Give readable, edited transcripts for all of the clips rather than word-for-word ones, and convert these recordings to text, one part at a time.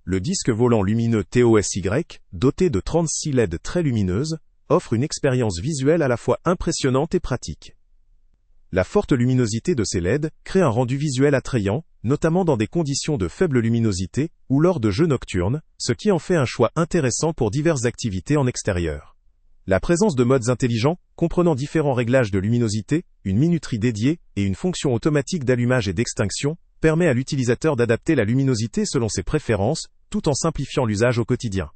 Le disque volant lumineux TOSY, doté de 36 LED très lumineuses, offre une expérience visuelle à la fois impressionnante et pratique. La forte luminosité de ces LED crée un rendu visuel attrayant, notamment dans des conditions de faible luminosité ou lors de jeux nocturnes, ce qui en fait un choix intéressant pour diverses activités en extérieur. La présence de modes intelligents, comprenant différents réglages de luminosité, une minuterie dédiée et une fonction automatique d'allumage et d'extinction, permet à l'utilisateur d'adapter la luminosité selon ses préférences, tout en simplifiant l'usage au quotidien.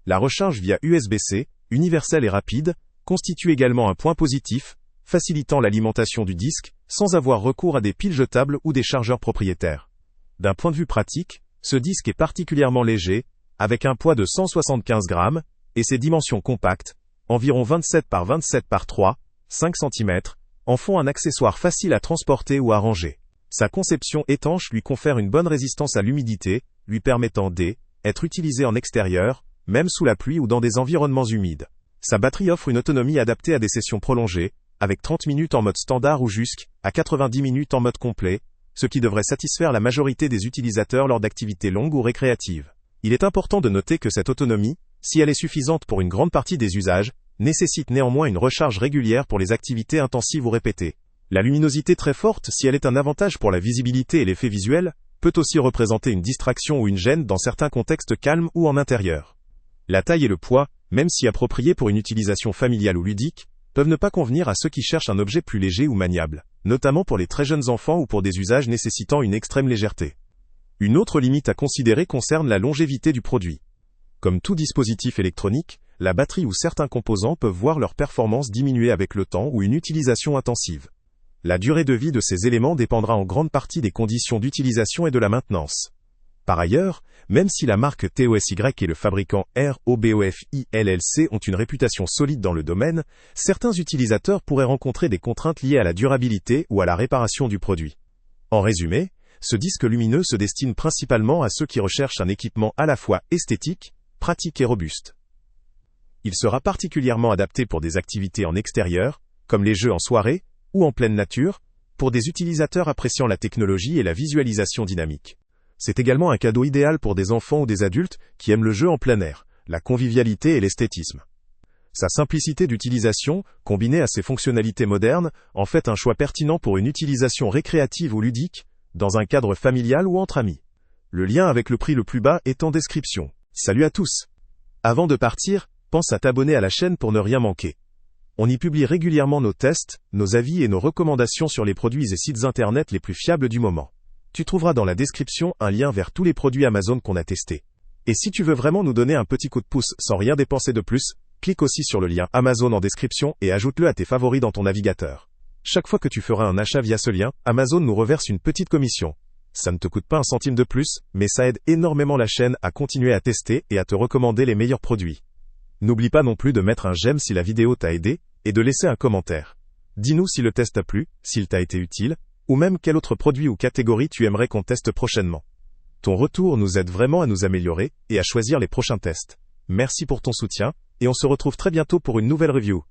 La recharge via USB-C, universelle et rapide, constitue également un point positif, facilitant l'alimentation du disque, sans avoir recours à des piles jetables ou des chargeurs propriétaires. D'un point de vue pratique, ce disque est particulièrement léger, avec un poids de 175 grammes, et ses dimensions compactes, environ 27 par 27 par 3, 5 cm, en font un accessoire facile à transporter ou à ranger. Sa conception étanche lui confère une bonne résistance à l'humidité, lui permettant d'être utilisé en extérieur, même sous la pluie ou dans des environnements humides. Sa batterie offre une autonomie adaptée à des sessions prolongées, avec 30 minutes en mode standard ou jusqu'à 90 minutes en mode complet, ce qui devrait satisfaire la majorité des utilisateurs lors d'activités longues ou récréatives. Il est important de noter que cette autonomie, si elle est suffisante pour une grande partie des usages, nécessite néanmoins une recharge régulière pour les activités intensives ou répétées. La luminosité très forte, si elle est un avantage pour la visibilité et l'effet visuel, peut aussi représenter une distraction ou une gêne dans certains contextes calmes ou en intérieur. La taille et le poids, même si appropriés pour une utilisation familiale ou ludique, peuvent ne pas convenir à ceux qui cherchent un objet plus léger ou maniable, notamment pour les très jeunes enfants ou pour des usages nécessitant une extrême légèreté. Une autre limite à considérer concerne la longévité du produit. Comme tout dispositif électronique, la batterie ou certains composants peuvent voir leur performance diminuer avec le temps ou une utilisation intensive. La durée de vie de ces éléments dépendra en grande partie des conditions d'utilisation et de la maintenance. Par ailleurs, même si la marque TOSY et le fabricant ROBOFI LLC ont une réputation solide dans le domaine, certains utilisateurs pourraient rencontrer des contraintes liées à la durabilité ou à la réparation du produit. En résumé, ce disque lumineux se destine principalement à ceux qui recherchent un équipement à la fois esthétique, pratique et robuste. Il sera particulièrement adapté pour des activités en extérieur, comme les jeux en soirée, ou en pleine nature, pour des utilisateurs appréciant la technologie et la visualisation dynamique. C'est également un cadeau idéal pour des enfants ou des adultes qui aiment le jeu en plein air, la convivialité et l'esthétisme. Sa simplicité d'utilisation, combinée à ses fonctionnalités modernes, en fait un choix pertinent pour une utilisation récréative ou ludique, dans un cadre familial ou entre amis. Le lien avec le prix le plus bas est en description. Salut à tous! Avant de partir, pense à t'abonner à la chaîne pour ne rien manquer. On y publie régulièrement nos tests, nos avis et nos recommandations sur les produits et sites internet les plus fiables du moment. Tu trouveras dans la description un lien vers tous les produits Amazon qu'on a testés. Et si tu veux vraiment nous donner un petit coup de pouce sans rien dépenser de plus, clique aussi sur le lien Amazon en description et ajoute-le à tes favoris dans ton navigateur. Chaque fois que tu feras un achat via ce lien, Amazon nous reverse une petite commission. Ça ne te coûte pas un centime de plus, mais ça aide énormément la chaîne à continuer à tester et à te recommander les meilleurs produits. N'oublie pas non plus de mettre un j'aime si la vidéo t'a aidé, et de laisser un commentaire. Dis-nous si le test t'a plu, s'il t'a été utile, ou même quel autre produit ou catégorie tu aimerais qu'on teste prochainement. Ton retour nous aide vraiment à nous améliorer et à choisir les prochains tests. Merci pour ton soutien, et on se retrouve très bientôt pour une nouvelle review.